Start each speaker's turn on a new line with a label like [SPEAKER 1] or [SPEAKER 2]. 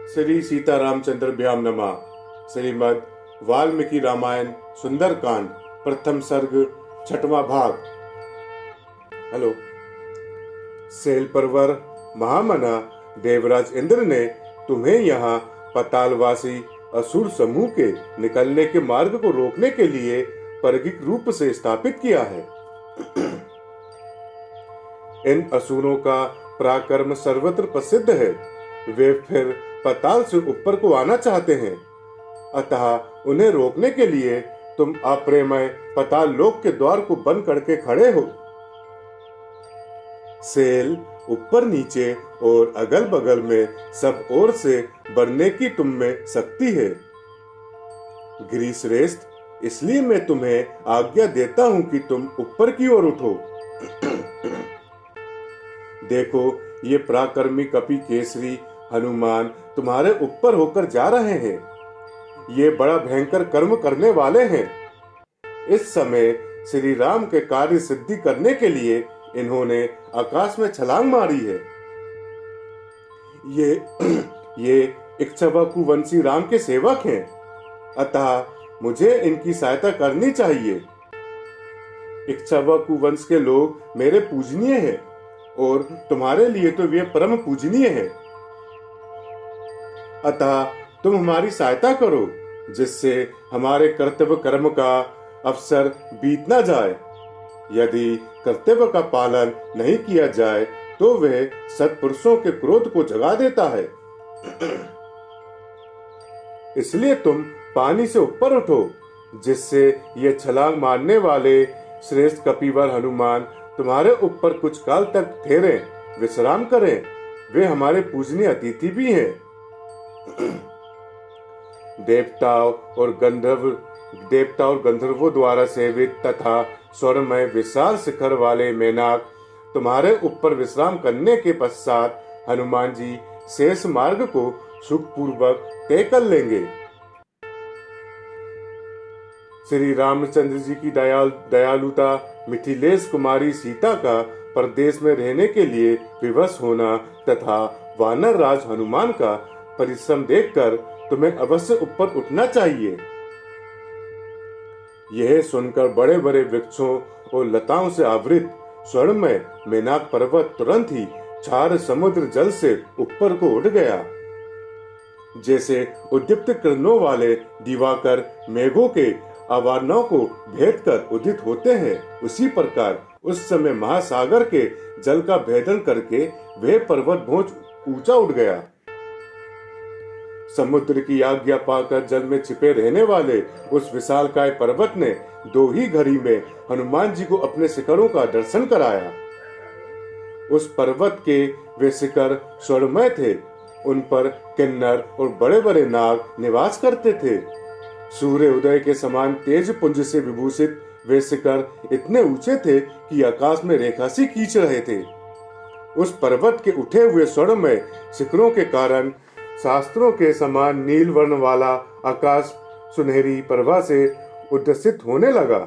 [SPEAKER 1] श्री सीतारामचंद्रभ्याम नमः। श्रीमद् वाल्मीकि रामायण सुंदरकांड प्रथम सर्ग छठवां भाग। हेलो। शैलपर्वत महामना देवराज इंद्र ने तुम्हें यहाँ पतालवासी असुर समूह के निकलने के मार्ग को रोकने के लिए परगिक रूप से स्थापित किया है। इन असुरों का पराक्रम सर्वत्र प्रसिद्ध है। वे फिर पताल से ऊपर को आना चाहते हैं, अतः उन्हें रोकने के लिए तुम अप्रेमय पताल लोक के द्वार को बंद करके खड़े हो। सेल ऊपर नीचे और अगल बगल में सब ओर से बढ़ने की तुम में शक्ति है। गिरिश्रेष्ठ, इसलिए मैं तुम्हें आज्ञा देता हूं कि तुम ऊपर की ओर उठो। देखो, ये पराक्रमी कपि केसरी हनुमान तुम्हारे ऊपर होकर जा रहे हैं। ये बड़ा भयंकर कर्म करने वाले हैं। इस समय श्री राम के कार्य सिद्धि करने के लिए इन्होंने आकाश में छलांग मारी है। ये इक्ष्वाकु वंशी राम के सेवक हैं, अतः मुझे इनकी सहायता करनी चाहिए। इक्ष्वाकु वंश के लोग मेरे पूजनीय हैं और तुम्हारे लिए तो वे परम पूजनीय हैं। अतः तुम हमारी सहायता करो, जिससे हमारे कर्तव्य कर्म का अवसर बीत न जाए। यदि कर्तव्य का पालन नहीं किया जाए तो वह सत्पुरुषों के क्रोध को जगा देता है। इसलिए तुम पानी से ऊपर उठो, जिससे ये छलांग मारने वाले श्रेष्ठ कपिवर हनुमान तुम्हारे ऊपर कुछ काल तक ठहरे, विश्राम करें। वे हमारे पूजनीय अतिथि भी हैं। देवताओं और गंधर्वों द्वारा सेवित तथा स्वर्णमय विशाल शिखर वाले मेनाक तुम्हारे ऊपर विश्राम करने के पश्चात हनुमान जी शेष मार्ग को सुखपूर्वक तय कर लेंगे। श्री रामचंद्र जी की दयालुता, मिथिलेश कुमारी सीता का परदेश में रहने के लिए विवश होना तथा वानर राज हनुमान का परिश्रम देखकर तुम्हें अवश्य ऊपर उठना चाहिए। यह सुनकर बड़े बड़े वृक्षों और लताओं से आवृत स्वर्णमय मेनाक पर्वत तुरंत ही चार समुद्र जल से ऊपर को उठ गया। जैसे उद्दीप्त किरणों वाले दिवाकर मेघों के आवर्णों को भेद कर उदित होते हैं, उसी प्रकार उस समय महासागर के जल का भेदन करके वह पर्वत बहुत ऊंचा उठ गया। समुद्र की आज्ञा पाकर जल में छिपे रहने वाले उस विशालकाय पर्वत ने दो ही घड़ी में हनुमान जी को अपने शिखरों का दर्शन कराया। उस पर्वत के वे शिखर स्वर्णमय थे। उन पर किन्नर और बड़े बड़े नाग निवास करते थे। सूर्य उदय के समान तेज पुंज से विभूषित वे शिखर इतने ऊंचे थे कि आकाश में रेखा सी खींच रहे थे। उस पर्वत के उठे हुए स्वर्णमय शिखरों के कारण शास्त्रों के समान नील वर्ण वाला आकाश सुनहरी प्रभा से उद्दसित होने लगा।